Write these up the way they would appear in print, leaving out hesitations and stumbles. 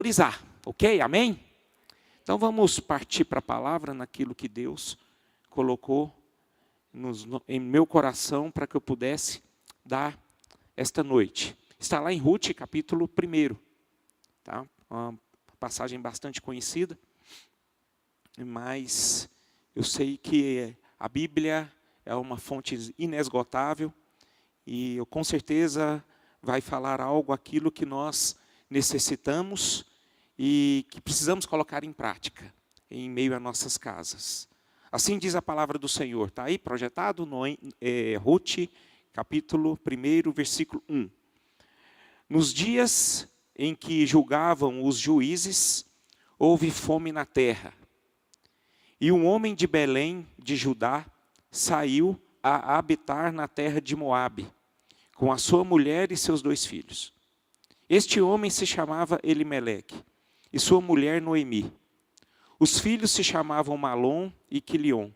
valorizar, ok? Amém? Então vamos partir para a palavra naquilo que Deus colocou em meu coração para que eu pudesse dar esta noite. Está lá em Ruth, capítulo 1. Tá? Uma passagem bastante conhecida, mas eu sei que a Bíblia é uma fonte inesgotável e eu com certeza vai falar algo aquilo que nós necessitamos e que precisamos colocar em prática em meio a nossas casas. Assim diz a palavra do Senhor, está aí projetado no Ruth, capítulo 1, versículo 1. Nos dias em que julgavam os juízes, houve fome na terra. E um homem de Belém, de Judá, saiu a habitar na terra de Moabe, com a sua mulher e seus 2 filhos. Este homem se chamava Elimeleque, e sua mulher Noemi. Os filhos se chamavam Malom e Quilion,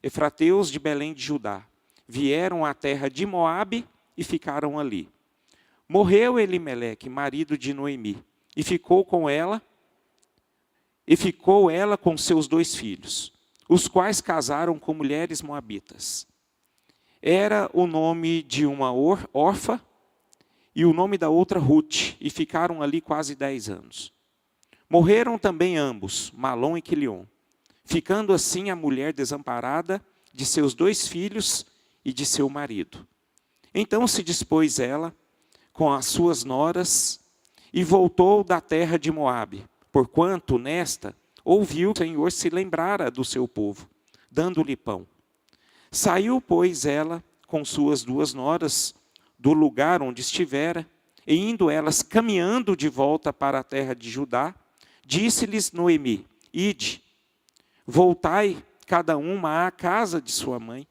efrateus de Belém de Judá. Vieram à terra de Moabe e ficaram ali. Morreu Elimeleque, marido de Noemi, e ficou ela com seus 2 filhos, os quais casaram com mulheres moabitas. Era o nome de uma órfã e o nome da outra Ruth, e ficaram ali quase 10 anos. Morreram também ambos, Malom e Quilion, ficando assim a mulher desamparada de seus 2 filhos e de seu marido. Então se dispôs ela com as suas noras e voltou da terra de Moabe, porquanto nesta ouviu que o Senhor se lembrara do seu povo, dando-lhe pão. Saiu, pois, ela com suas 2 noras do lugar onde estivera, e indo elas caminhando de volta para a terra de Judá, disse-lhes Noemi: Ide, voltai cada uma à casa de sua mãe,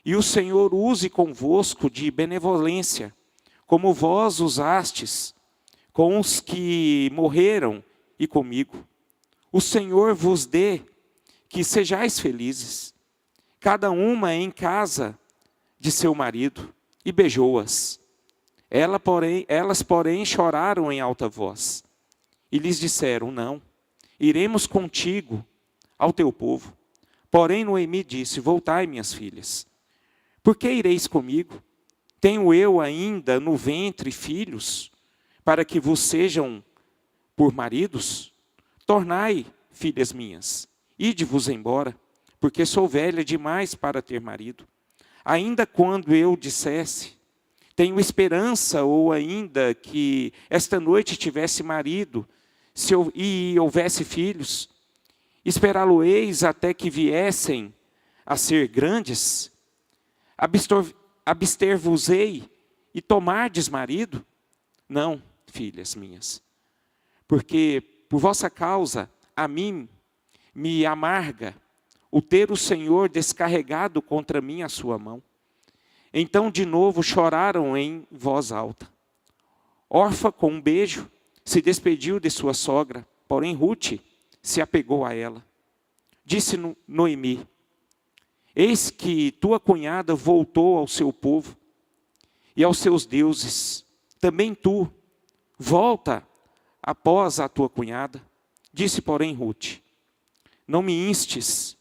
e o Senhor use convosco de benevolência, como vós usastes com os que morreram e comigo. O Senhor vos dê que sejais felizes, cada uma em casa de seu marido. E beijou-as. Elas, porém, choraram em alta voz. E lhes disseram: Não, iremos contigo ao teu povo. Porém Noemi disse: Voltai, minhas filhas. Por que ireis comigo? Tenho eu ainda no ventre filhos, para que vos sejam por maridos? Tornai, filhas minhas, ide-vos embora, porque sou velha demais para ter marido. Ainda quando eu dissesse, tenho esperança, ou ainda que esta noite tivesse marido, e houvesse filhos, esperá-lo-eis até que viessem a ser grandes? Abster-vos-ei e tomardes marido? Não, filhas minhas, porque por vossa causa a mim me amarga o ter o Senhor descarregado contra mim a sua mão. Então de novo choraram em voz alta. Orfa, com um beijo, se despediu de sua sogra, porém Ruth se apegou a ela. Disse Noemi: Eis que tua cunhada voltou ao seu povo e aos seus deuses. Também tu, volta após a tua cunhada. Disse, porém, Ruth: Não me instes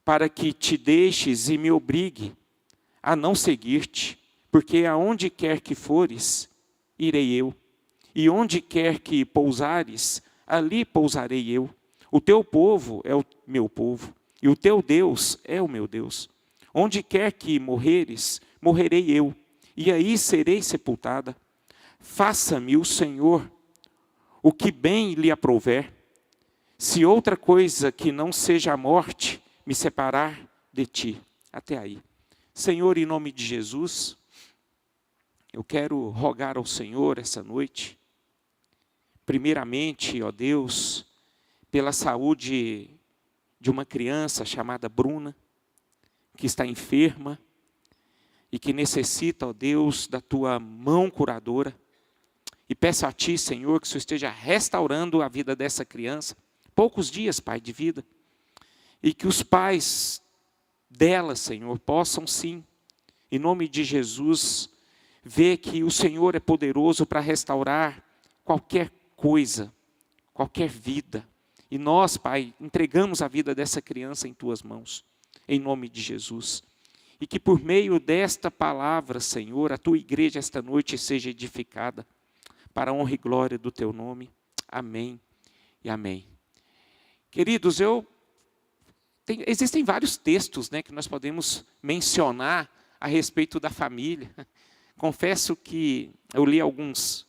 para que te deixes e me obrigue a não seguir-te, porque aonde quer que fores, irei eu, e onde quer que pousares, ali pousarei eu. O teu povo é o meu povo, e o teu Deus é o meu Deus. Onde quer que morreres, morrerei eu, e aí serei sepultada. Faça-me o Senhor o que bem lhe aprouver. Se outra coisa que não seja a morte me separar de ti. Até aí. Senhor, em nome de Jesus, eu quero rogar ao Senhor essa noite, primeiramente, ó Deus, pela saúde de uma criança chamada Bruna, que está enferma e que necessita, ó Deus, da tua mão curadora. E peço a ti, Senhor, que o Senhor esteja restaurando a vida dessa criança. Poucos dias, Pai, de vida. E que os pais dela, Senhor, possam sim, em nome de Jesus, ver que o Senhor é poderoso para restaurar qualquer coisa, qualquer vida. E nós, Pai, entregamos a vida dessa criança em Tuas mãos, em nome de Jesus. E que por meio desta palavra, Senhor, a Tua igreja esta noite seja edificada, para a honra e glória do Teu nome. Amém e amém. Queridos, existem vários textos, né, que nós podemos mencionar a respeito da família. Confesso que eu li alguns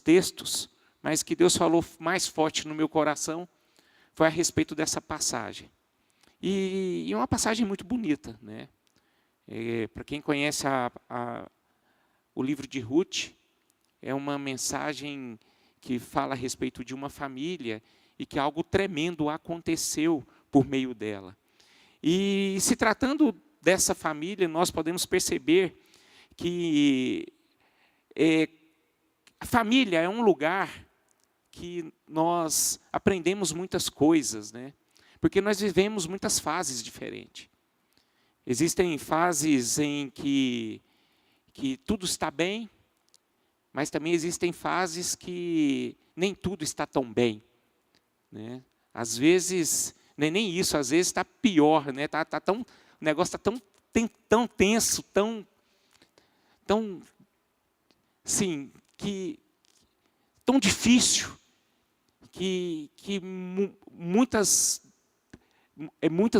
textos, mas que Deus falou mais forte no meu coração foi a respeito dessa passagem. E é uma passagem muito bonita, né? Para quem conhece o livro de Ruth, é uma mensagem que fala a respeito de uma família e que algo tremendo aconteceu por meio dela. E se tratando dessa família, nós podemos perceber que a família é um lugar que nós aprendemos muitas coisas, né? Porque nós vivemos muitas fases diferentes. Existem fases em que tudo está bem, mas também existem fases que nem tudo está tão bem, né? Às vezes, nem isso, às vezes está pior, né? O negócio está tão tenso, tão sim, tão difícil, que muitas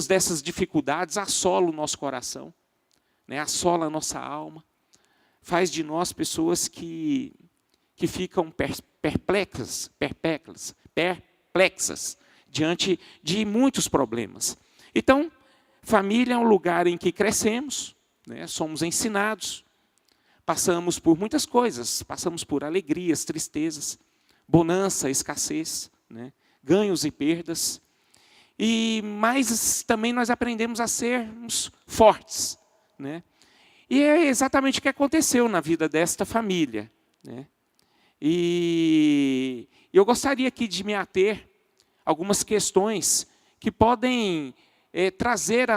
dessas dificuldades assolam o nosso coração, né? Assola a nossa alma, faz de nós pessoas que ficam perplexas diante de muitos problemas. Então, família é um lugar em que crescemos, né? Somos ensinados, passamos por muitas coisas, passamos por alegrias, tristezas, bonança, escassez, né? Ganhos e perdas. Mas também nós aprendemos a sermos fortes, né? E é exatamente o que aconteceu na vida desta família, né? E eu gostaria aqui de me ater a algumas questões que podem trazer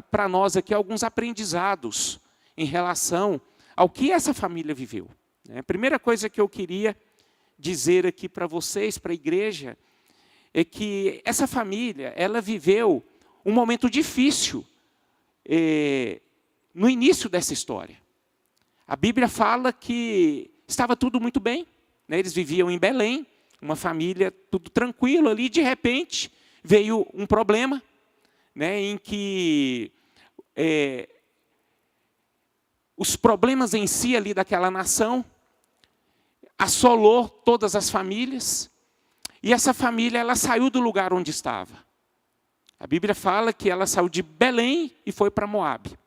para nós aqui alguns aprendizados em relação ao que essa família viveu, né? A primeira coisa que eu queria dizer aqui para vocês, para a igreja, é que essa família, ela viveu um momento difícil no início dessa história. A Bíblia fala que estava tudo muito bem, né? Eles viviam em Belém, uma família tudo tranquilo ali, de repente veio um problema, né, em que os problemas em si ali daquela nação assolou todas as famílias, e essa família ela saiu do lugar onde estava. A Bíblia fala que ela saiu de Belém e foi para Moabe.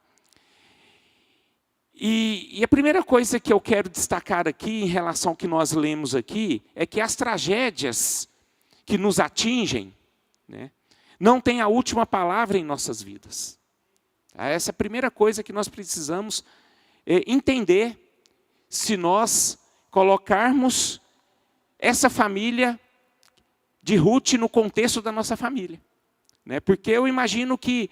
E a primeira coisa que eu quero destacar aqui, em relação ao que nós lemos aqui, é que as tragédias que nos atingem, né, não têm a última palavra em nossas vidas. Essa é a primeira coisa que nós precisamos entender, se nós colocarmos essa família de Ruth no contexto da nossa família, né? Porque eu imagino que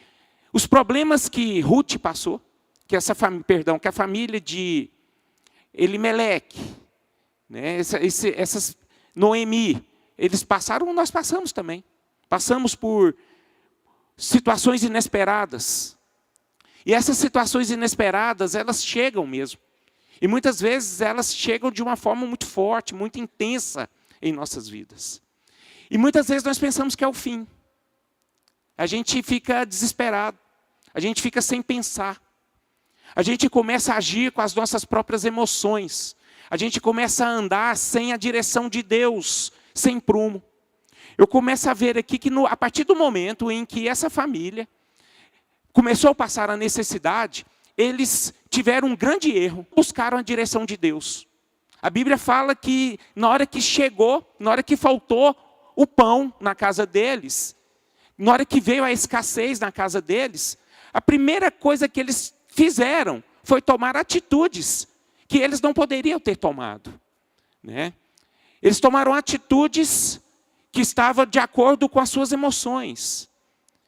os problemas que Ruth passou, que a família de Elimeleque, né? Essas Noemi, eles passaram, nós passamos também. Passamos por situações inesperadas. E essas situações inesperadas, elas chegam mesmo. E muitas vezes elas chegam de uma forma muito forte, muito intensa em nossas vidas. E muitas vezes nós pensamos que é o fim. A gente fica desesperado. A gente fica sem pensar. A gente começa a agir com as nossas próprias emoções. A gente começa a andar sem a direção de Deus, sem prumo. Eu começo a ver aqui que a partir do momento em que essa família começou a passar a necessidade, eles tiveram um grande erro, buscaram a direção de Deus. A Bíblia fala que na hora que faltou o pão na casa deles, na hora que veio a escassez na casa deles, a primeira coisa que eles fizeram foi tomar atitudes que eles não poderiam ter tomado, né? Eles tomaram atitudes que estavam de acordo com as suas emoções.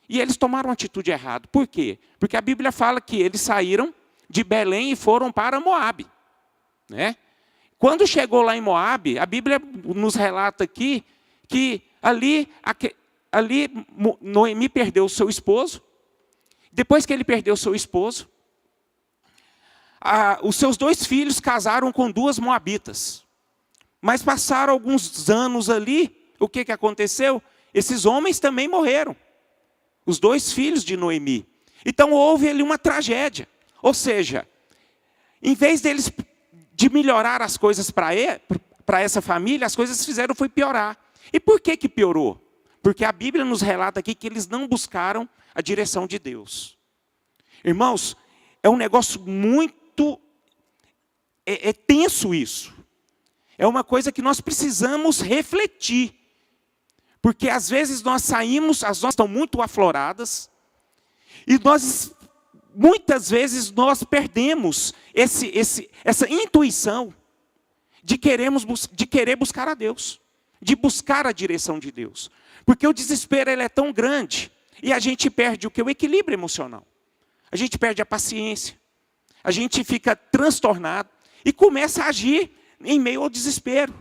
E eles tomaram uma atitude errada. Por quê? Porque a Bíblia fala que eles saíram de Belém e foram para Moabe, né? Quando chegou lá em Moabe, a Bíblia nos relata aqui que ali Noemi perdeu o seu esposo. Depois que ele perdeu o seu esposo, os seus 2 filhos casaram com 2 moabitas. Mas passaram alguns anos ali, o que aconteceu? Esses homens também morreram. Os 2 filhos de Noemi. Então houve ali uma tragédia. Ou seja, em vez de melhorar as coisas para essa família, as coisas fizeram foi piorar. E por que piorou? Porque a Bíblia nos relata aqui que eles não buscaram a direção de Deus. Irmãos, é um negócio muito tenso isso. É uma coisa que nós precisamos refletir. Porque às vezes nós saímos, as nossas estão muito afloradas, e muitas vezes nós perdemos essa intuição de querer buscar a Deus, de buscar a direção de Deus. Porque o desespero ele é tão grande, e a gente perde o que? O equilíbrio emocional. A gente perde a paciência, a gente fica transtornado e começa a agir em meio ao desespero.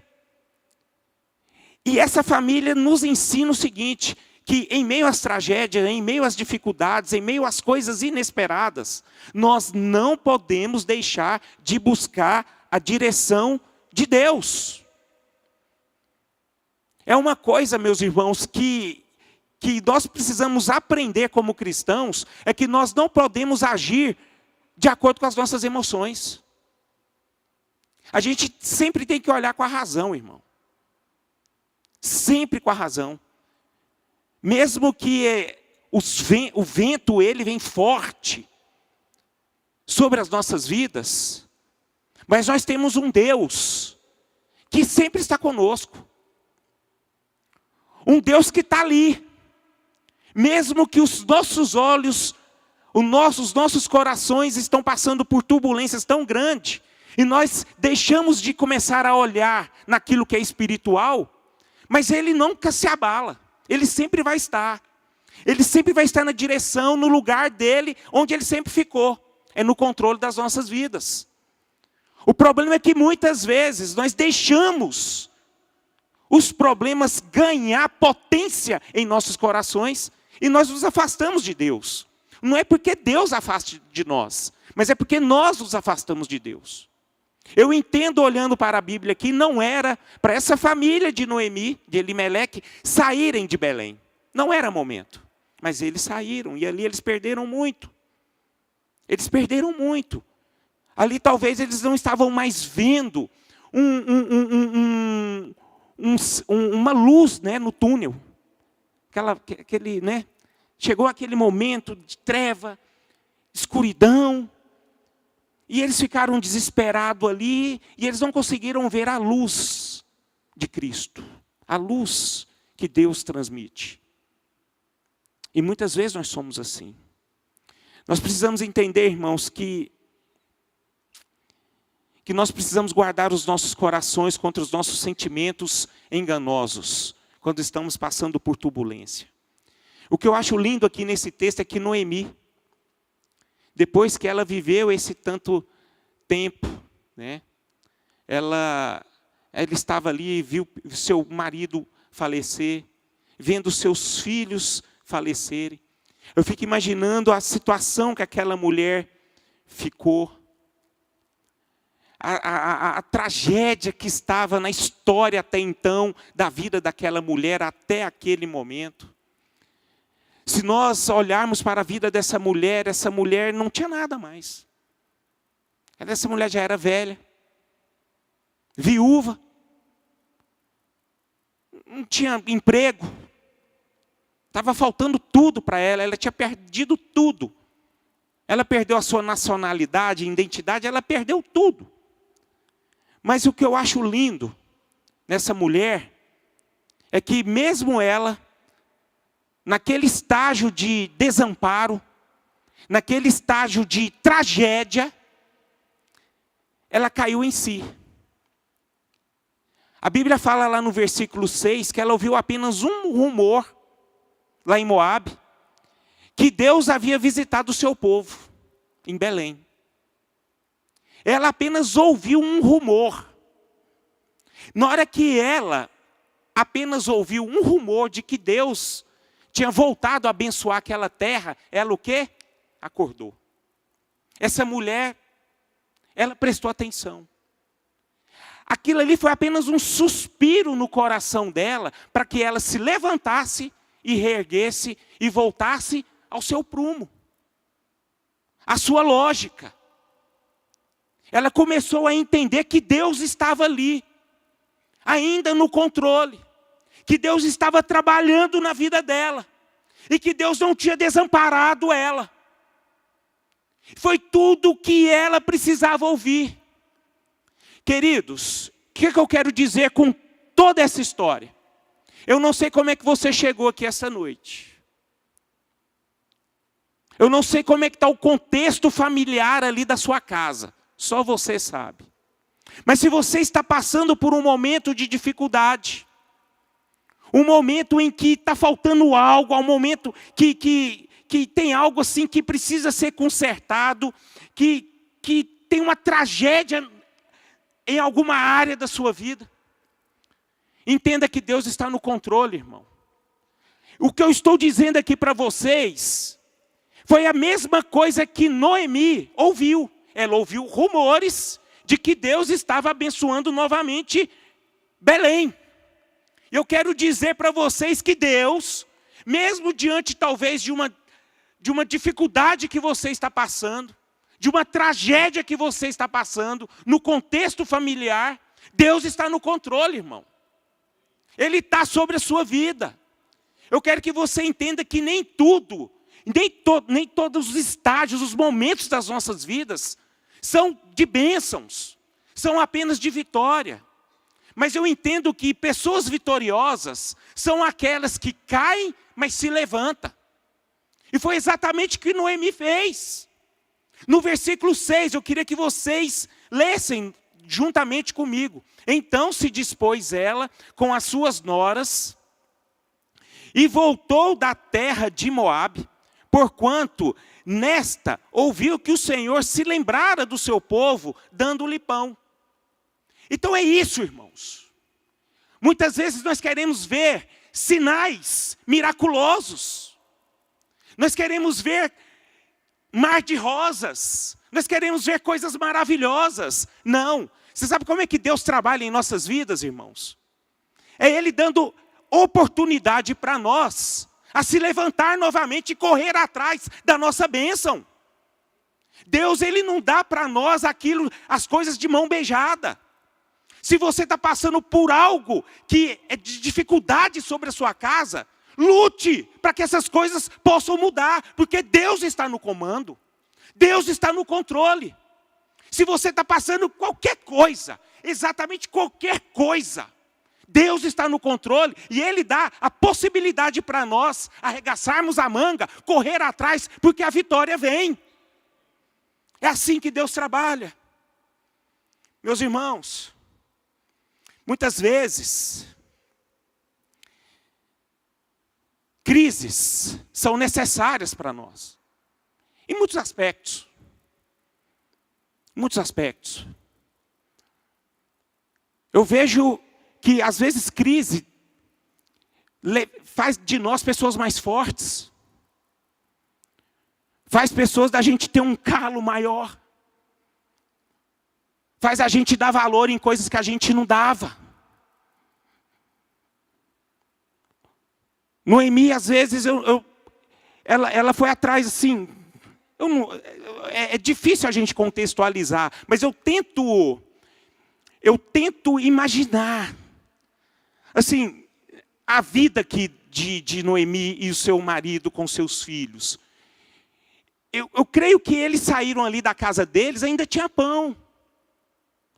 E essa família nos ensina o seguinte, que em meio às tragédias, em meio às dificuldades, em meio às coisas inesperadas, nós não podemos deixar de buscar a direção de Deus. É uma coisa, meus irmãos, que nós precisamos aprender como cristãos, é que nós não podemos agir de acordo com as nossas emoções. A gente sempre tem que olhar com a razão, irmão. Sempre com a razão. Mesmo que o vento ele vem forte sobre as nossas vidas, mas nós temos um Deus que sempre está conosco. Um Deus que está ali. Mesmo que os nossos olhos, os nossos corações estão passando por turbulências tão grandes, e nós deixamos de começar a olhar naquilo que é espiritual, mas Ele nunca se abala. Ele sempre vai estar. Ele sempre vai estar na direção, no lugar dele, onde Ele sempre ficou. É no controle das nossas vidas. O problema é que muitas vezes nós deixamos os problemas ganhar potência em nossos corações e nós nos afastamos de Deus. Não é porque Deus afaste de nós, mas é porque nós nos afastamos de Deus. Eu entendo, olhando para a Bíblia, que não era para essa família de Noemi, de Elimeleque, saírem de Belém. Não era momento. Mas eles saíram e ali eles perderam muito. Eles perderam muito. Ali talvez eles não estavam mais vendo uma luz, né, no túnel. Chegou aquele momento de treva, escuridão. E eles ficaram desesperados ali, e eles não conseguiram ver a luz de Cristo. A luz que Deus transmite. E muitas vezes nós somos assim. Nós precisamos entender, irmãos, que nós precisamos guardar os nossos corações contra os nossos sentimentos enganosos, quando estamos passando por turbulência. O que eu acho lindo aqui nesse texto é que Noemi, depois que ela viveu esse tanto tempo, né, ela estava ali e viu seu marido falecer, vendo seus filhos falecerem. Eu fico imaginando a situação que aquela mulher ficou, a tragédia que estava na história até então, da vida daquela mulher até aquele momento. Se nós olharmos para a vida dessa mulher, essa mulher não tinha nada mais. Essa mulher já era velha, viúva, não tinha emprego, estava faltando tudo para ela, ela tinha perdido tudo. Ela perdeu a sua nacionalidade, identidade, ela perdeu tudo. Mas o que eu acho lindo nessa mulher é que mesmo ela, naquele estágio de desamparo, naquele estágio de tragédia, ela caiu em si. A Bíblia fala lá no versículo 6 que ela ouviu apenas um rumor, lá em Moabe, que Deus havia visitado o seu povo, em Belém. Ela apenas ouviu um rumor. Na hora que ela apenas ouviu um rumor de que Deus tinha voltado a abençoar aquela terra, ela o quê? Acordou. Essa mulher, ela prestou atenção. Aquilo ali foi apenas um suspiro no coração dela, para que ela se levantasse e reerguesse e voltasse ao seu prumo, à sua lógica. Ela começou a entender que Deus estava ali, ainda no controle, que Deus estava trabalhando na vida dela, e que Deus não tinha desamparado ela. Foi tudo o que ela precisava ouvir. Queridos, o que eu quero dizer com toda essa história? Eu não sei como é que você chegou aqui essa noite. Eu não sei como é que está o contexto familiar ali da sua casa. Só você sabe. Mas se você está passando por um momento de dificuldade, um momento em que está faltando algo, um momento que tem algo assim que precisa ser consertado, que tem uma tragédia em alguma área da sua vida, entenda que Deus está no controle, irmão. O que eu estou dizendo aqui para vocês foi a mesma coisa que Noemi ouviu. Ela ouviu rumores de que Deus estava abençoando novamente Belém. Eu quero dizer para vocês que Deus, mesmo diante talvez de uma dificuldade que você está passando, de uma tragédia que você está passando, no contexto familiar, Deus está no controle, irmão. Ele está sobre a sua vida. Eu quero que você entenda que nem tudo, nem todos os estágios, os momentos das nossas vidas, são de bênçãos, são apenas de vitória. Mas eu entendo que pessoas vitoriosas são aquelas que caem, mas se levantam. E foi exatamente o que Noemi fez. No versículo 6, eu queria que vocês lessem juntamente comigo. Então se dispôs ela com as suas noras e voltou da terra de Moabe, porquanto nesta ouviu que o Senhor se lembrara do seu povo, dando-lhe pão. Então é isso, irmãos. Muitas vezes nós queremos ver sinais miraculosos. Nós queremos ver mar de rosas. Nós queremos ver coisas maravilhosas. Não. Você sabe como é que Deus trabalha em nossas vidas, irmãos? É Ele dando oportunidade para nós a se levantar novamente e correr atrás da nossa bênção. Deus, Ele não dá para nós as coisas de mão beijada. Se você está passando por algo que é de dificuldade sobre a sua casa, lute para que essas coisas possam mudar, porque Deus está no comando. Deus está no controle. Se você está passando qualquer coisa, exatamente qualquer coisa, Deus está no controle e Ele dá a possibilidade para nós arregaçarmos a manga, correr atrás, porque a vitória vem. É assim que Deus trabalha. Meus irmãos, muitas vezes, crises são necessárias para nós. Em muitos aspectos. Em muitos aspectos. Eu vejo que, às vezes, crise faz de nós pessoas mais fortes. Faz pessoas da gente ter um calo maior. Faz a gente dar valor em coisas que a gente não dava. Noemi, às vezes, ela foi atrás assim. É difícil a gente contextualizar, mas eu tento imaginar assim, a vida de Noemi e o seu marido com seus filhos. Eu creio que eles saíram ali da casa deles, ainda tinha pão.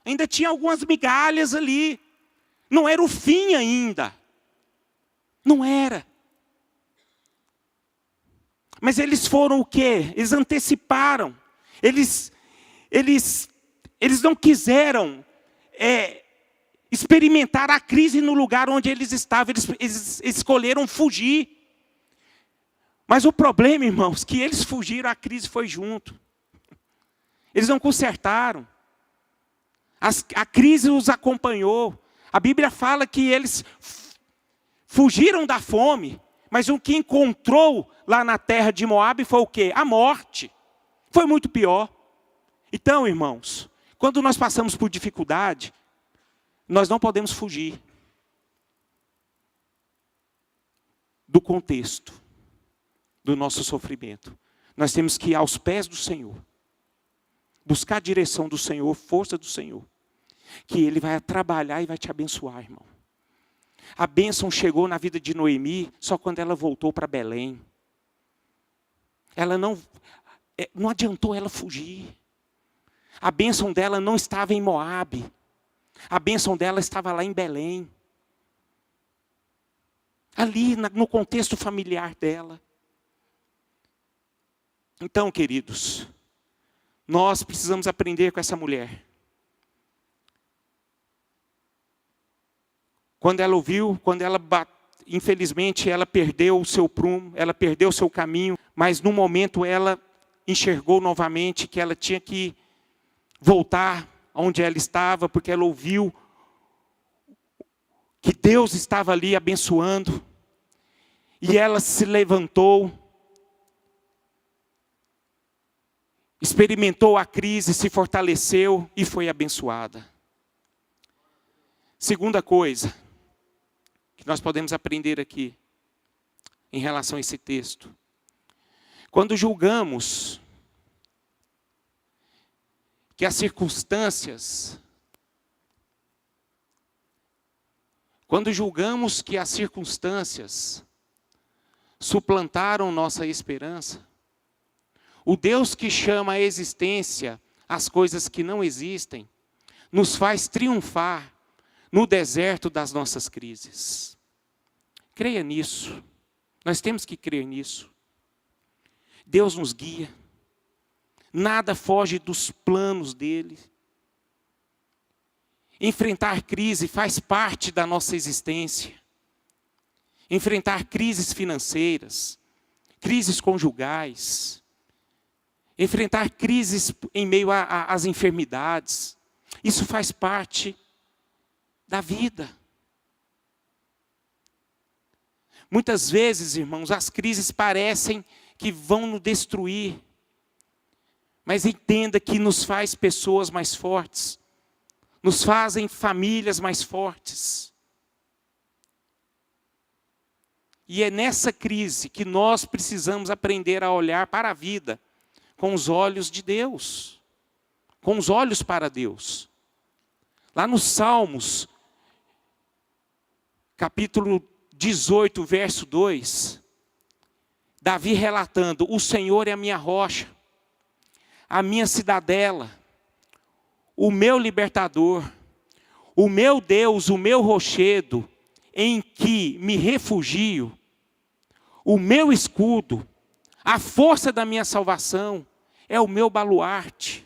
Ainda tinha algumas migalhas ali. Não era o fim ainda. Não era. Mas eles foram o quê? Eles anteciparam. Eles não quiseram experimentar a crise no lugar onde eles estavam. Eles escolheram fugir. Mas o problema, irmãos, que eles fugiram, a crise foi junto. Eles não consertaram. A crise os acompanhou. A Bíblia fala que eles fugiram da fome, mas o que encontrou lá na terra de Moabe foi o quê? A morte. Foi muito pior. Então, irmãos, quando nós passamos por dificuldade, nós não podemos fugir do contexto do nosso sofrimento. Nós temos que ir aos pés do Senhor, buscar a direção do Senhor, força do Senhor, que Ele vai trabalhar e vai te abençoar, irmão. A bênção chegou na vida de Noemi só quando ela voltou para Belém. Ela não adiantou ela fugir. A bênção dela não estava em Moabe. A bênção dela estava lá em Belém. Ali no contexto familiar dela. Então, queridos, nós precisamos aprender com essa mulher. Quando ela ouviu, infelizmente ela perdeu o seu prumo, ela perdeu o seu caminho, mas no momento ela enxergou novamente que ela tinha que voltar onde ela estava, porque ela ouviu que Deus estava ali abençoando. E ela se levantou, experimentou a crise, se fortaleceu e foi abençoada. Segunda coisa que nós podemos aprender aqui, em relação a esse texto. Quando julgamos que as circunstâncias suplantaram nossa esperança, o Deus que chama à existência as coisas que não existem, nos faz triunfar no deserto das nossas crises. Creia nisso. Nós temos que crer nisso. Deus nos guia. Nada foge dos planos dele. Enfrentar crise faz parte da nossa existência. Enfrentar crises financeiras, crises conjugais, enfrentar crises em meio às enfermidades. Isso faz parte da vida. Muitas vezes, irmãos, as crises parecem que vão nos destruir. Mas entenda que nos faz pessoas mais fortes. Nos fazem famílias mais fortes. E é nessa crise que nós precisamos aprender a olhar para a vida com os olhos de Deus. Com os olhos para Deus. Lá nos Salmos, capítulo 18, verso 2, Davi relatando: o Senhor é a minha rocha, a minha cidadela, o meu libertador, o meu Deus, o meu rochedo, em que me refugio, o meu escudo, a força da minha salvação, é o meu baluarte.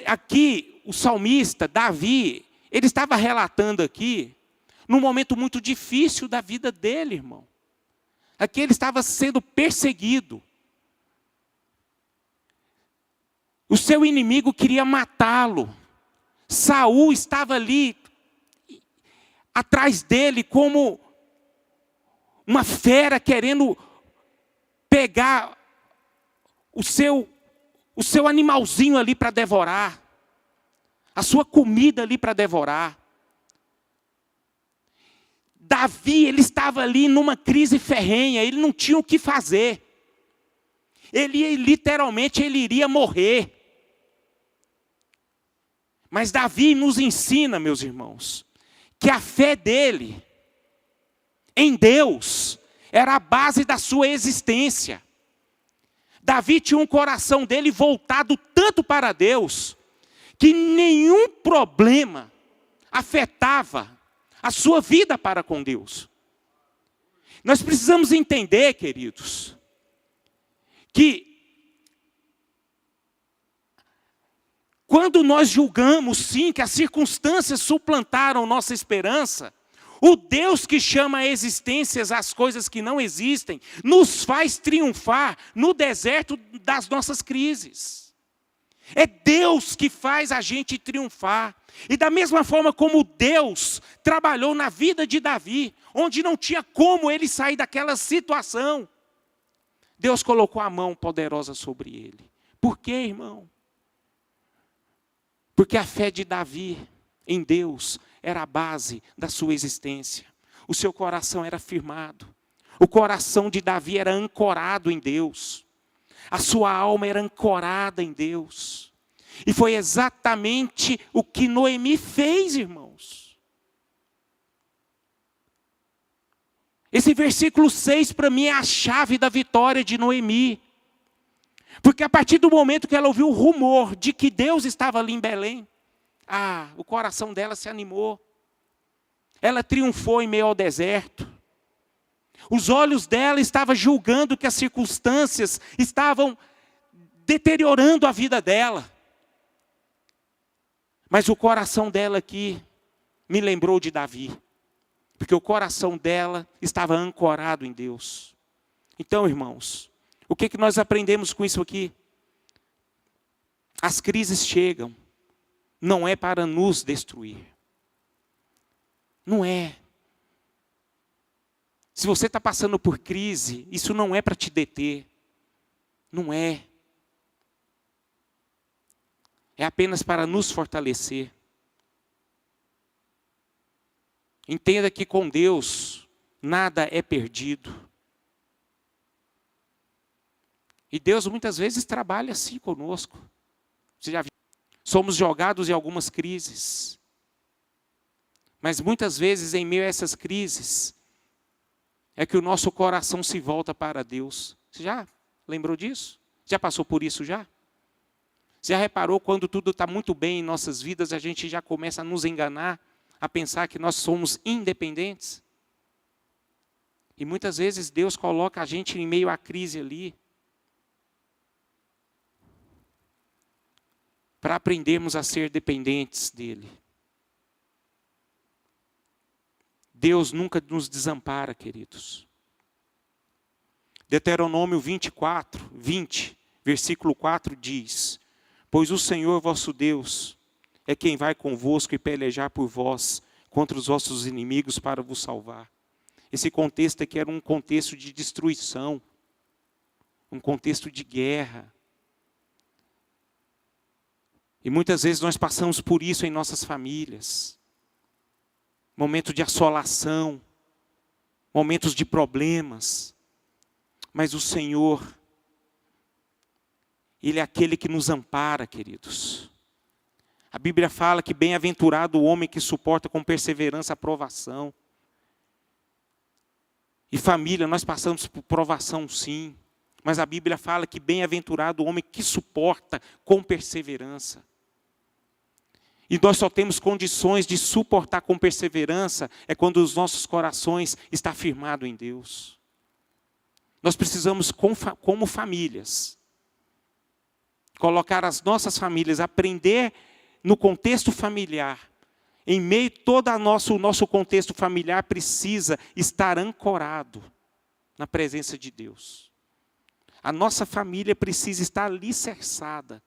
Aqui, o salmista, Davi, ele estava relatando aqui, num momento muito difícil da vida dele, irmão. Aqui ele estava sendo perseguido. O seu inimigo queria matá-lo. Saul estava ali, atrás dele, como uma fera querendo pegar o seu animalzinho ali para devorar. A sua comida ali para devorar. Davi, ele estava ali numa crise ferrenha, ele não tinha o que fazer. Literalmente, ele iria morrer. Mas Davi nos ensina, meus irmãos, que a fé dele em Deus era a base da sua existência. Davi tinha um coração dele voltado tanto para Deus, que nenhum problema afetava a sua vida para com Deus. Nós precisamos entender, queridos, que quando nós julgamos, sim, que as circunstâncias suplantaram nossa esperança, o Deus que chama a existências as coisas que não existem, nos faz triunfar no deserto das nossas crises. É Deus que faz a gente triunfar. E da mesma forma como Deus trabalhou na vida de Davi, onde não tinha como ele sair daquela situação, Deus colocou a mão poderosa sobre ele. Por quê, irmão? Porque a fé de Davi em Deus era a base da sua existência. O seu coração era firmado. O coração de Davi era ancorado em Deus. A sua alma era ancorada em Deus. E foi exatamente o que Noemi fez, irmãos. Esse versículo 6 para mim é a chave da vitória de Noemi. Porque a partir do momento que ela ouviu o rumor de que Deus estava ali em Belém, o coração dela se animou. Ela triunfou em meio ao deserto. Os olhos dela estavam julgando que as circunstâncias estavam deteriorando a vida dela. Mas o coração dela aqui me lembrou de Davi. Porque o coração dela estava ancorado em Deus. Então, irmãos, o que nós aprendemos com isso aqui? As crises chegam, não é para nos destruir. Não é. Se você está passando por crise, isso não é para te deter. Não é. É apenas para nos fortalecer. Entenda que com Deus, nada é perdido. E Deus muitas vezes trabalha assim conosco. Você já viu? Somos jogados em algumas crises. Mas muitas vezes em meio a essas crises, é que o nosso coração se volta para Deus. Você já lembrou disso? Já passou por isso já? Você já reparou quando tudo está muito bem em nossas vidas, a gente já começa a nos enganar, a pensar que nós somos independentes? E muitas vezes Deus coloca a gente em meio à crise ali, para aprendermos a ser dependentes dEle. Deus nunca nos desampara, queridos. Deuteronômio 24, 20, versículo 4 diz: pois o Senhor vosso Deus é quem vai convosco e pelejar por vós contra os vossos inimigos para vos salvar. Esse contexto aqui era um contexto de destruição, um contexto de guerra. E muitas vezes nós passamos por isso em nossas famílias. Momento de assolação, momentos de problemas. Mas o Senhor, Ele é aquele que nos ampara, queridos. A Bíblia fala que bem-aventurado o homem que suporta com perseverança a provação. E família, nós passamos por provação sim. Mas a Bíblia fala que bem-aventurado o homem que suporta com perseverança. E nós só temos condições de suportar com perseverança é quando os nossos corações estão firmados em Deus. Nós precisamos, como famílias, colocar as nossas famílias, aprender no contexto familiar. Em meio a todo o nosso contexto familiar precisa estar ancorado na presença de Deus. A nossa família precisa estar alicerçada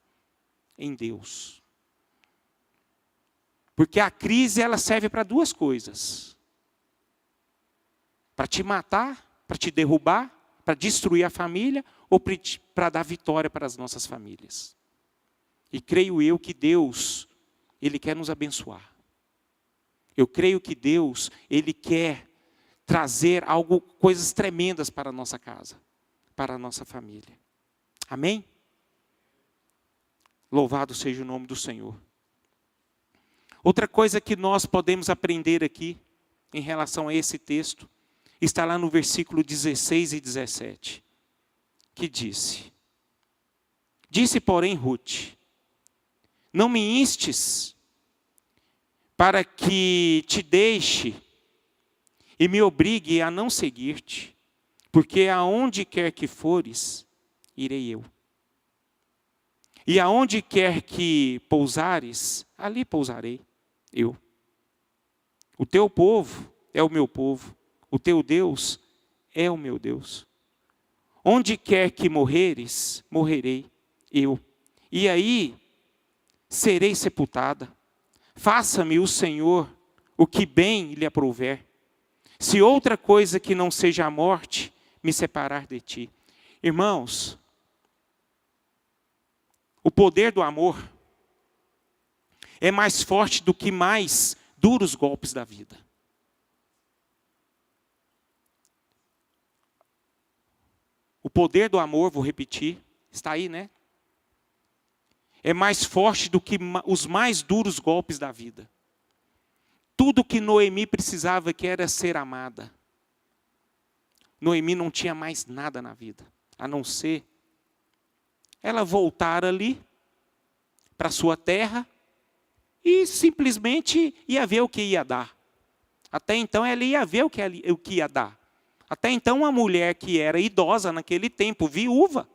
em Deus. Porque a crise ela serve para duas coisas. Para te matar, para te derrubar, para destruir a família ou para dar vitória para as nossas famílias. E creio eu que Deus, Ele quer nos abençoar. Eu creio que Deus, Ele quer trazer coisas tremendas para a nossa casa, para a nossa família. Amém? Louvado seja o nome do Senhor. Outra coisa que nós podemos aprender aqui, em relação a esse texto, está lá no versículo 16 e 17, que disse, porém, Ruth, não me instes para que te deixe e me obrigue a não seguir-te, porque aonde quer que fores, irei eu. E aonde quer que pousares, ali pousarei eu. O teu povo é o meu povo, o teu Deus é o meu Deus. Onde quer que morreres, morrerei eu. E aí serei sepultada. Faça-me o Senhor o que bem lhe aprouver. Se outra coisa que não seja a morte me separar de ti. Irmãos, o poder do amor é mais forte do que mais duros golpes da vida. O poder do amor, vou repetir, está aí, né? É mais forte do que os mais duros golpes da vida. Tudo que Noemi precisava que era ser amada. Noemi não tinha mais nada na vida, a não ser ela voltar ali para sua terra e simplesmente ia ver o que ia dar. Até então ela ia ver o que ia dar. Até então uma mulher que era idosa naquele tempo, viúva,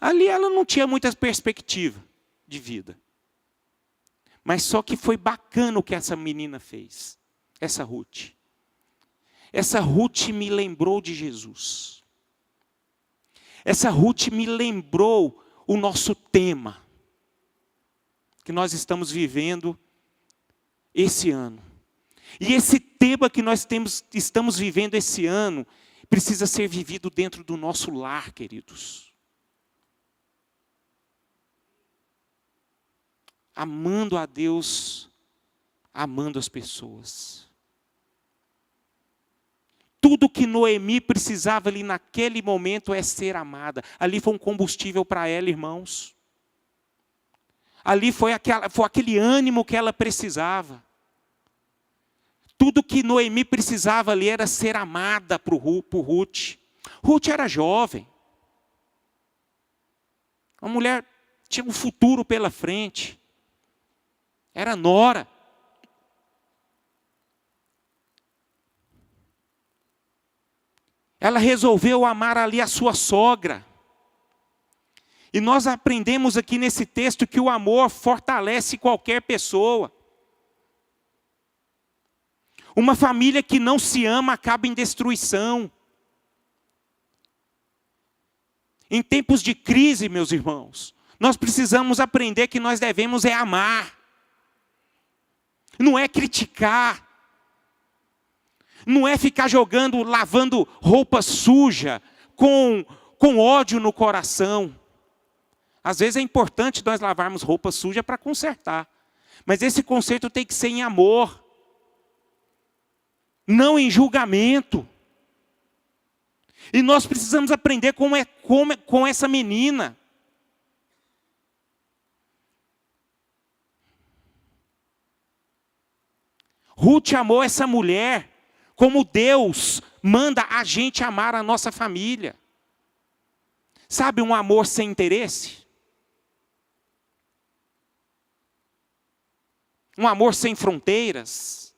ali ela não tinha muitas perspectivas de vida. Mas só que foi bacana o que essa menina fez, essa Ruth. Essa Ruth me lembrou de Jesus. Essa Ruth me lembrou o nosso tema que nós estamos vivendo esse ano. E esse tema que nós estamos vivendo esse ano precisa ser vivido dentro do nosso lar, queridos. Amando a Deus, amando as pessoas. Tudo que Noemi precisava ali naquele momento é ser amada. Ali foi um combustível para ela, irmãos. Ali foi aquele ânimo que ela precisava. Tudo que Noemi precisava ali era ser amada por Ruth. Ruth era jovem. Uma mulher tinha um futuro pela frente. Era nora. Ela resolveu amar ali a sua sogra. E nós aprendemos aqui nesse texto que o amor fortalece qualquer pessoa. Uma família que não se ama acaba em destruição. Em tempos de crise, meus irmãos, nós precisamos aprender que nós devemos amar. Não é criticar. Não é ficar jogando, lavando roupa suja, com ódio no coração. Às vezes é importante nós lavarmos roupa suja para consertar. Mas esse conserto tem que ser em amor. Não em julgamento. E nós precisamos aprender com essa menina. Ruth amou essa mulher como Deus manda a gente amar a nossa família. Sabe, um amor sem interesse? Um amor sem fronteiras?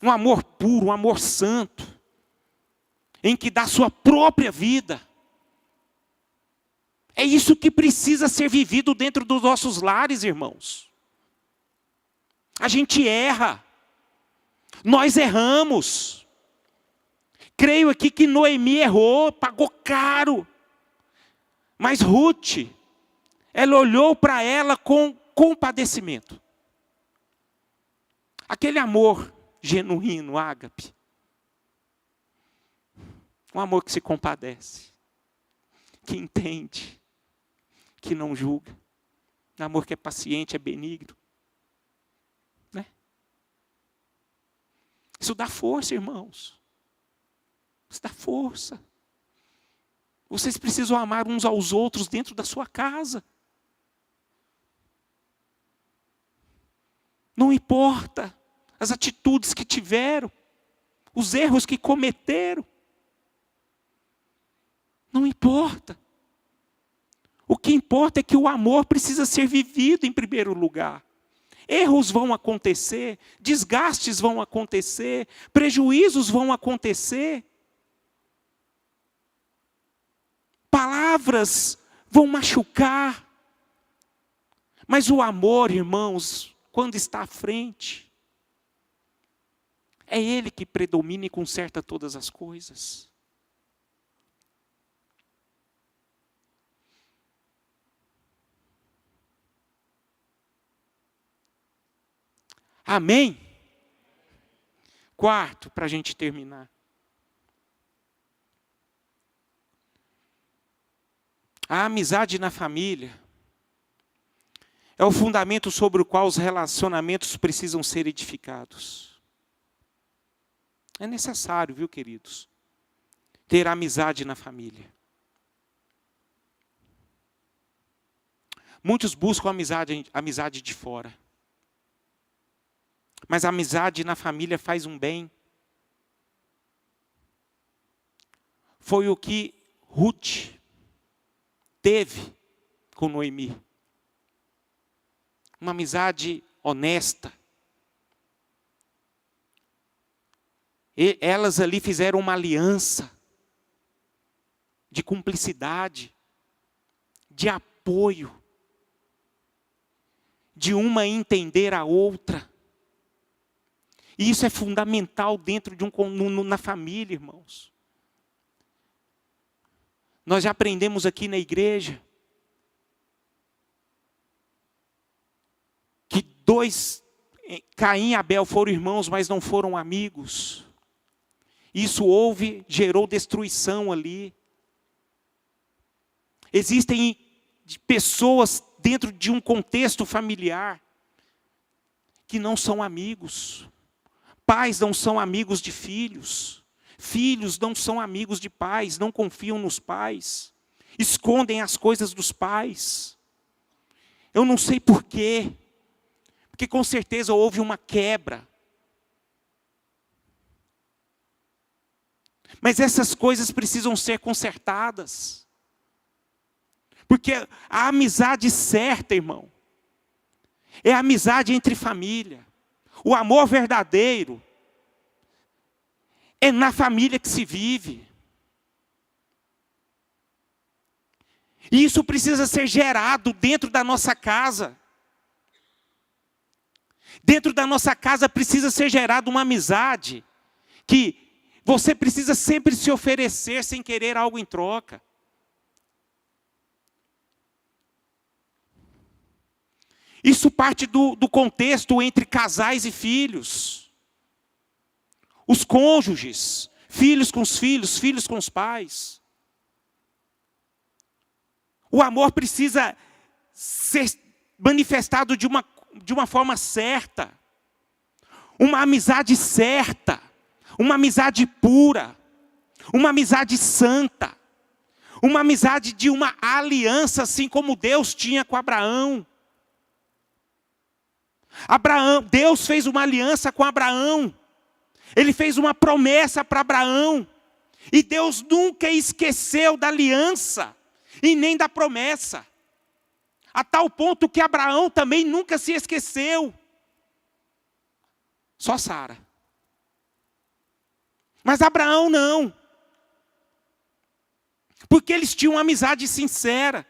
Um amor puro, um amor santo, em que dá sua própria vida. É isso que precisa ser vivido dentro dos nossos lares, irmãos. A gente erra. Nós erramos. Creio aqui que Noemi errou, pagou caro. Mas Ruth, ela olhou para ela com compadecimento. Aquele amor genuíno, ágape. Um amor que se compadece, que entende, que não julga. Um amor que é paciente, é benigno. Né? Isso dá força, irmãos. Isso dá força. Vocês precisam amar uns aos outros dentro da sua casa. Não importa as atitudes que tiveram, os erros que cometeram. Não importa. O que importa é que o amor precisa ser vivido em primeiro lugar. Erros vão acontecer, desgastes vão acontecer, prejuízos vão acontecer. Palavras vão machucar. Mas o amor, irmãos, quando está à frente, é Ele que predomina e conserta todas as coisas. Amém? Quarto, para a gente terminar. A amizade na família é o fundamento sobre o qual os relacionamentos precisam ser edificados. É necessário, viu, queridos, ter amizade na família. Muitos buscam amizade de fora. Mas a amizade na família faz um bem. Foi o que Ruth teve com Noemi. Uma amizade honesta. E elas ali fizeram uma aliança de cumplicidade, de apoio, de uma entender a outra. E isso é fundamental dentro de na família, irmãos. Nós já aprendemos aqui na igreja que Caim e Abel foram irmãos, mas não foram amigos. Isso gerou destruição ali. Existem pessoas dentro de um contexto familiar que não são amigos. Pais não são amigos de filhos. Filhos não são amigos de pais, não confiam nos pais. Escondem as coisas dos pais. Eu não sei por quê. Porque com certeza houve uma quebra. Mas essas coisas precisam ser consertadas. Porque a amizade certa, irmão, é a amizade entre família. O amor verdadeiro é na família que se vive. E isso precisa ser gerado dentro da nossa casa. Dentro da nossa casa precisa ser gerada uma amizade que você precisa sempre se oferecer sem querer algo em troca. Isso parte do contexto entre casais e filhos. Os cônjuges, filhos com os filhos, filhos com os pais. O amor precisa ser manifestado de uma forma certa. Uma amizade certa. Uma amizade pura. Uma amizade santa. Uma amizade de uma aliança, assim como Deus tinha com Abraão. Deus fez uma aliança com Abraão. Ele fez uma promessa para Abraão. E Deus nunca esqueceu da aliança e nem da promessa. A tal ponto que Abraão também nunca se esqueceu. Só Sara. Mas Abraão não. Porque eles tinham uma amizade sincera.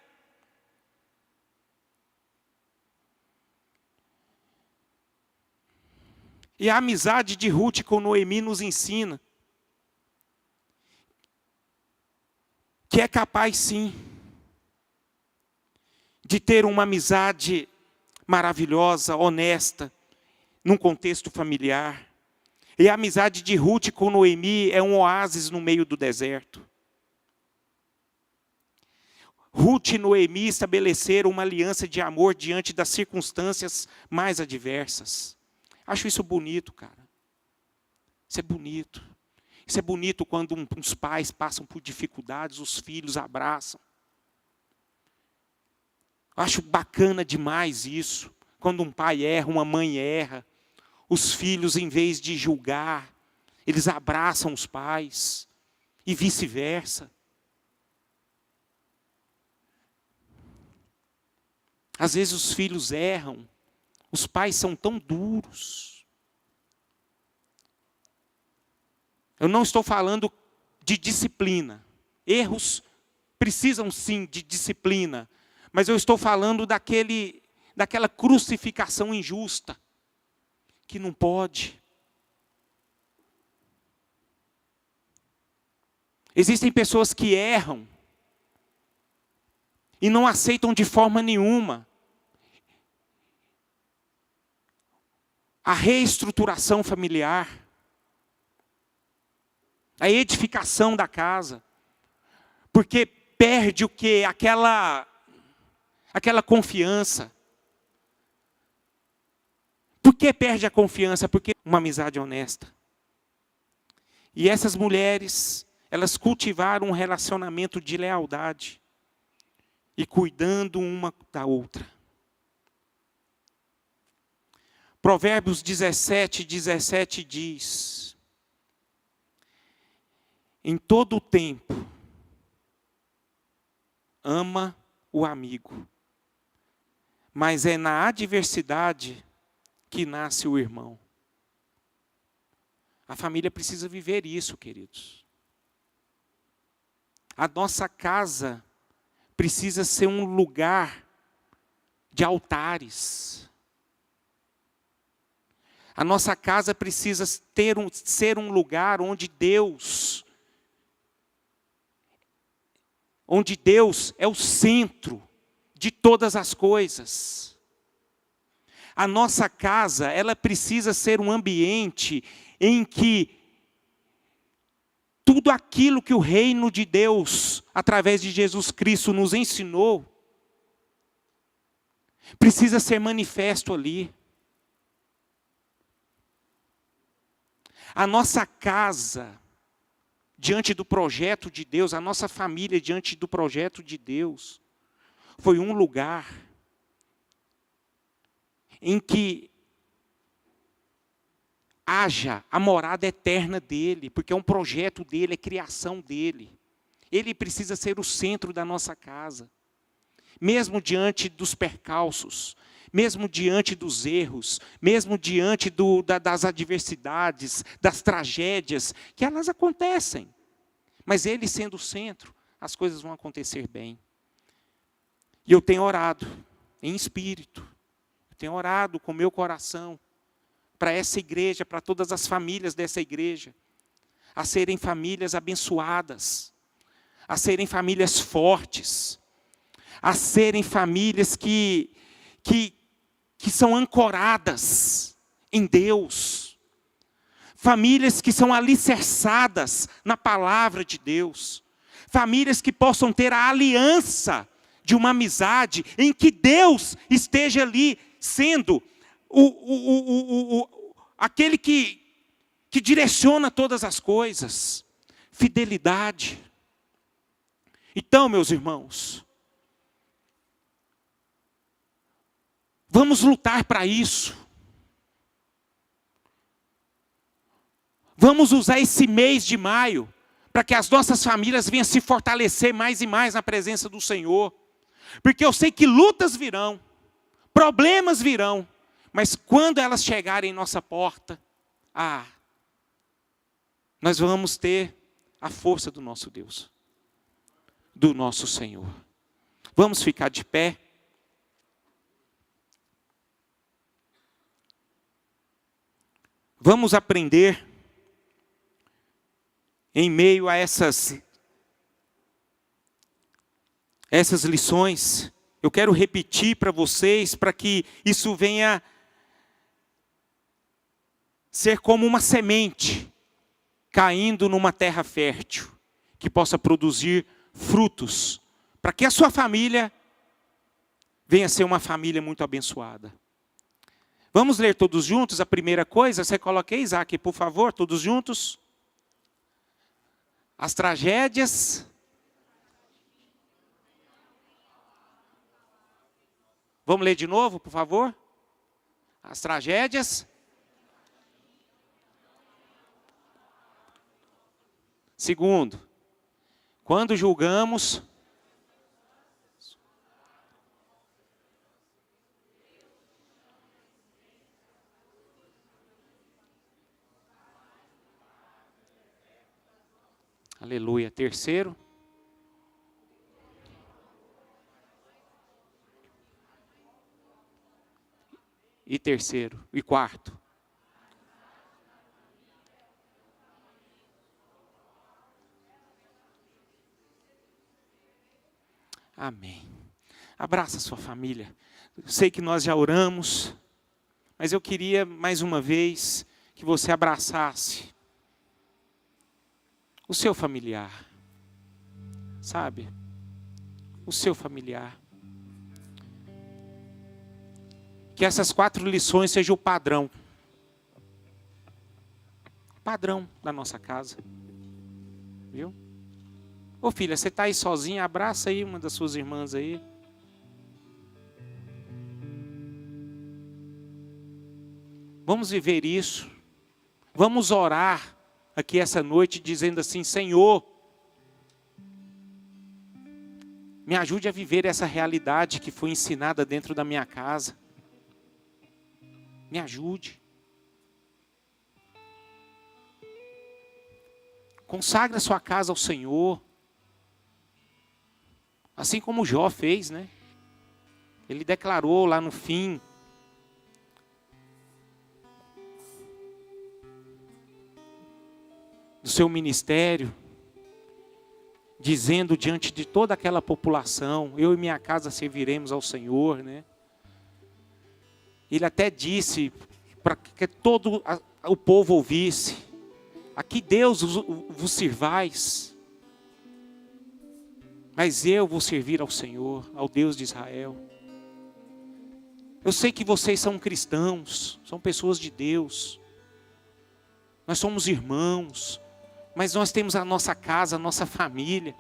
E a amizade de Ruth com Noemi nos ensina que é capaz sim de ter uma amizade maravilhosa, honesta, num contexto familiar. E a amizade de Ruth com Noemi é um oásis no meio do deserto. Ruth e Noemi estabeleceram uma aliança de amor diante das circunstâncias mais adversas. Acho isso bonito, cara. Isso é bonito. Isso é bonito quando uns pais passam por dificuldades, os filhos abraçam. Acho bacana demais isso. Quando um pai erra, uma mãe erra, os filhos, em vez de julgar, eles abraçam os pais. E vice-versa. Às vezes os filhos erram. Os pais são tão duros. Eu não estou falando de disciplina. Erros precisam sim de disciplina. Mas eu estou falando daquela crucificação injusta. Que não pode. Existem pessoas que erram. E não aceitam de forma nenhuma a reestruturação familiar, a edificação da casa. Porque perde o quê? Aquela confiança. Por que perde a confiança? Porque uma amizade honesta. E essas mulheres, elas cultivaram um relacionamento de lealdade e cuidando uma da outra. Provérbios 17:17 diz: em todo o tempo, ama o amigo, mas é na adversidade que nasce o irmão. A família precisa viver isso, queridos. A nossa casa precisa ser um lugar de altares. A nossa casa precisa ser um lugar onde Deus é o centro de todas as coisas. A nossa casa, ela precisa ser um ambiente em que tudo aquilo que o reino de Deus, através de Jesus Cristo, nos ensinou, precisa ser manifesto ali. A nossa casa, diante do projeto de Deus, a nossa família diante do projeto de Deus, foi um lugar em que haja a morada eterna dele, porque é um projeto dele, é criação dele. Ele precisa ser o centro da nossa casa. Mesmo diante dos percalços, mesmo diante dos erros, mesmo diante das adversidades, das tragédias, que elas acontecem. Mas ele sendo o centro, as coisas vão acontecer bem. E eu tenho orado em espírito, eu tenho orado com o meu coração, para essa igreja, para todas as famílias dessa igreja, a serem famílias abençoadas, a serem famílias fortes, a serem famílias que são ancoradas em Deus, famílias que são alicerçadas na palavra de Deus, famílias que possam ter a aliança de uma amizade em que Deus esteja ali sendo aquele que direciona todas as coisas. Fidelidade. Então, meus irmãos, vamos lutar para isso. Vamos usar esse mês de maio para que as nossas famílias venham se fortalecer mais e mais na presença do Senhor. Porque eu sei que lutas virão, problemas virão, mas quando elas chegarem em nossa porta, nós vamos ter a força do nosso Deus, do nosso Senhor. Vamos ficar de pé. Vamos aprender, em meio a essas lições. Eu quero repetir para vocês, para que isso venha ser como uma semente caindo numa terra fértil, que possa produzir frutos, para que a sua família venha ser uma família muito abençoada. Vamos ler todos juntos a primeira coisa? Você coloca aí, Isaac, por favor, todos juntos. As tragédias. Vamos ler de novo, por favor? As tragédias. Segundo, quando julgamos, aleluia. Terceiro, e quarto. Amém. Abraça a sua família. Sei que nós já oramos, Mas eu queria, mais uma vez, que você abraçasse o seu familiar. Sabe? O seu familiar. Que essas 4 lições sejam o padrão. O padrão da nossa casa. Viu? Ô filha, você está aí sozinha? Abraça aí uma das suas irmãs aí. Vamos viver isso. Vamos orar aqui essa noite dizendo assim: Senhor, me ajude a viver essa realidade que foi ensinada dentro da minha casa. Me ajude. Consagre a sua casa ao Senhor. Assim como Jó fez, né? Ele declarou lá no fim: do seu ministério, dizendo diante de toda aquela população: eu e minha casa serviremos ao Senhor, né? Ele até disse para que todo o povo ouvisse: a que Deus vos sirvais, mas eu vou servir ao Senhor, ao Deus de Israel. Eu sei que vocês são cristãos, são pessoas de Deus, nós somos irmãos, mas nós temos a nossa casa, a nossa família.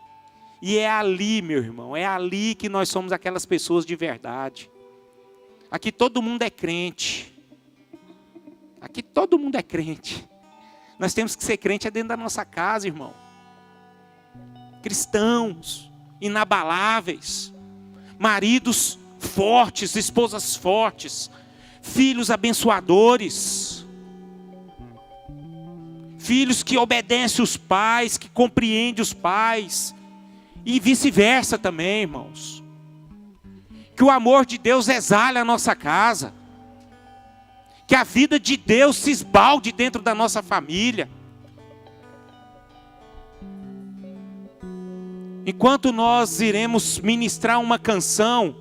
E é ali, meu irmão, é ali que nós somos aquelas pessoas de verdade. Aqui todo mundo é crente. Aqui todo mundo é crente. Nós temos que ser crente dentro da nossa casa, irmão. Cristãos, inabaláveis. Maridos fortes, esposas fortes. Filhos abençoadores. Filhos que obedecem os pais, que compreendem os pais. E vice-versa também, irmãos. Que o amor de Deus exale a nossa casa. Que a vida de Deus se esbalde dentro da nossa família. Enquanto nós iremos ministrar uma canção,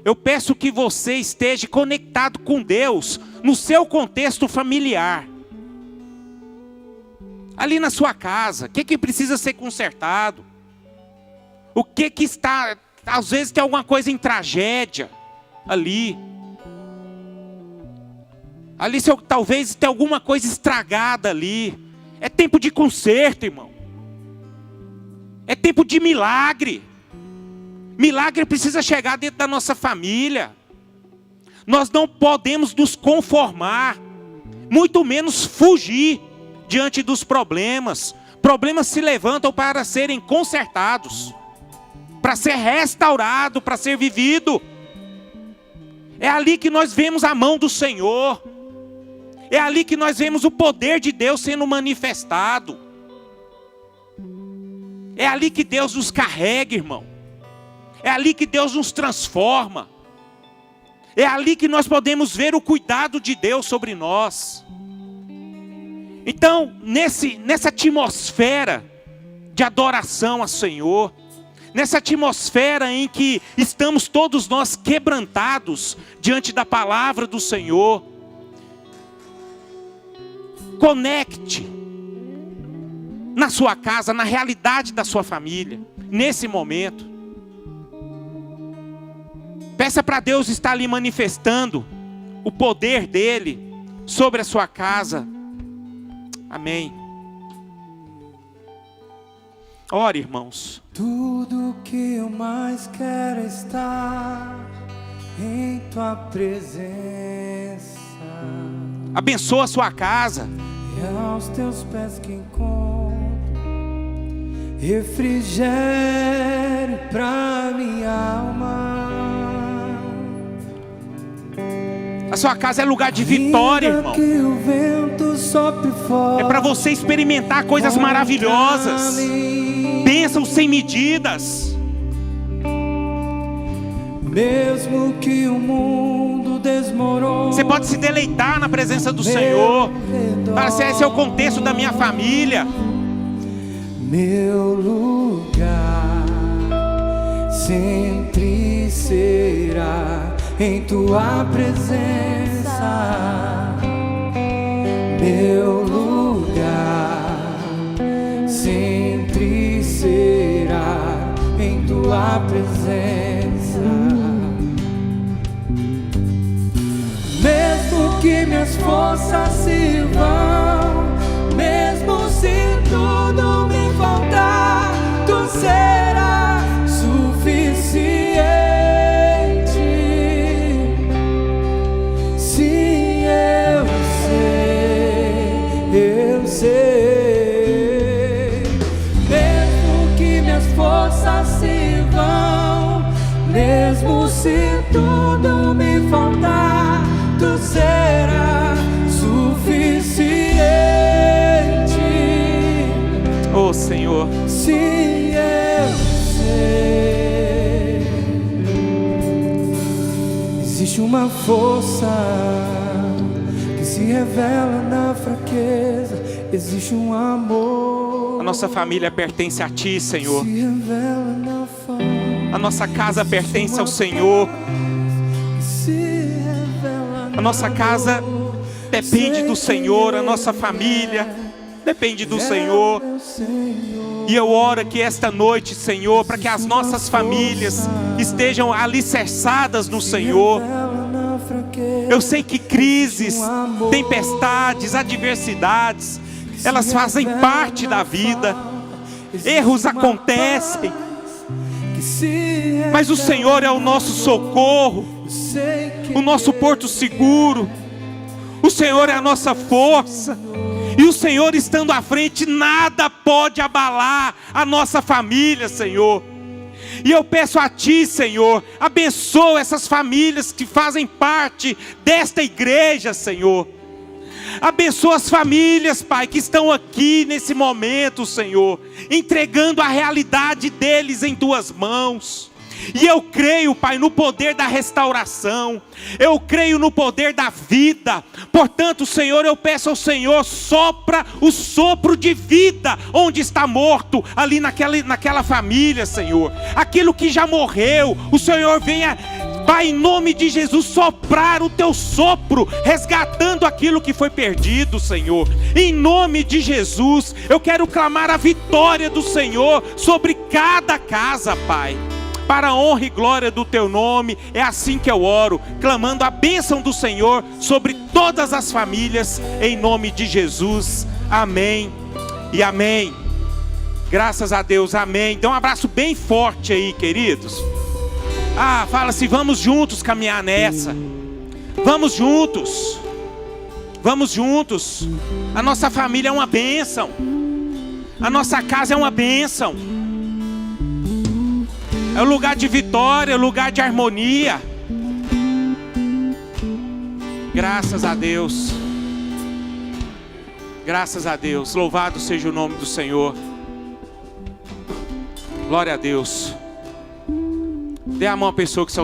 eu peço que você esteja conectado com Deus no seu contexto familiar. Ali na sua casa, o que precisa ser consertado? O que está, às vezes tem alguma coisa em tragédia ali. Ali talvez tenha alguma coisa estragada ali. É tempo de conserto, irmão. É tempo de milagre. Milagre precisa chegar dentro da nossa família. Nós não podemos nos conformar, muito menos fugir diante dos problemas. Problemas se levantam para serem consertados, para ser restaurado, para ser vivido. É ali que nós vemos a mão do Senhor. É ali que nós vemos o poder de Deus sendo manifestado. É ali que Deus nos carrega, irmão. É ali que Deus nos transforma. É ali que nós podemos ver o cuidado de Deus sobre nós. Então, nessa atmosfera de adoração ao Senhor, nessa atmosfera em que estamos todos nós quebrantados diante da palavra do Senhor, conecte na sua casa, na realidade da sua família, nesse momento. Peça para Deus estar ali manifestando o poder dele sobre a sua casa. Amém. Ore, irmãos. Tudo que eu mais quero é estar em tua presença. Abençoa a sua casa. E aos teus pés que encontro refrigério pra minha alma. A sua casa é lugar de vitória, irmão. Que o vento sopre forte, é para você experimentar coisas maravilhosas, bênçãos sem medidas. Mesmo que o mundo desmorone, você pode se deleitar na presença do Senhor. Para ser esse é o contexto da minha família. Meu lugar sempre será em tua presença. força, meu lugar sempre será em tua presença. Mesmo que minhas forças se vão, mesmo se tudo me faltar, tu serás suficiente. Sim, eu sei. Mesmo que minhas forças se vão, mesmo se tudo me faltar, tu serás suficiente. Oh Senhor, Sim, eu sei. Existe uma força que se revela na fraqueza. Existe um amor. a nossa família pertence a Ti, Senhor. Se revela na falta. A nossa casa pertence ao Senhor. A nossa casa depende do Senhor, a nossa família depende do Senhor. E eu oro que esta noite, Senhor, para que as nossas famílias estejam alicerçadas no Senhor. Eu sei que crises, tempestades, adversidades, elas fazem parte da vida. Erros acontecem, mas o Senhor é o nosso socorro, o nosso porto seguro. O Senhor é a nossa força. E o Senhor estando à frente, nada pode abalar a nossa família, Senhor. E eu peço a Ti, Senhor, abençoa essas famílias que fazem parte desta igreja, Senhor. Abençoa as famílias, Pai, que estão aqui nesse momento, Senhor, entregando a realidade deles em Tuas mãos. E eu creio, Pai, no poder da restauração. Eu creio no poder da vida. Portanto, Senhor, eu peço ao Senhor, sopra o sopro de vida onde está morto, ali naquela família, Senhor. Aquilo que já morreu, o Senhor venha, Pai, em nome de Jesus, soprar o Teu sopro, resgatando aquilo que foi perdido, Senhor. Em nome de Jesus, eu quero clamar a vitória do Senhor sobre cada casa, Pai. Para a honra e glória do Teu nome, é assim que eu oro, clamando a bênção do Senhor sobre todas as famílias, em nome de Jesus. Amém e amém. Graças a Deus, amém. Dê um abraço bem forte aí, queridos. Fala assim, vamos juntos caminhar nessa. Vamos juntos. Vamos juntos. A nossa família é uma bênção. A nossa casa é uma bênção. É um lugar de vitória, é um lugar de harmonia. Graças a Deus. Graças a Deus. Louvado seja o nome do Senhor. Glória a Deus. Dê a mão à pessoa que está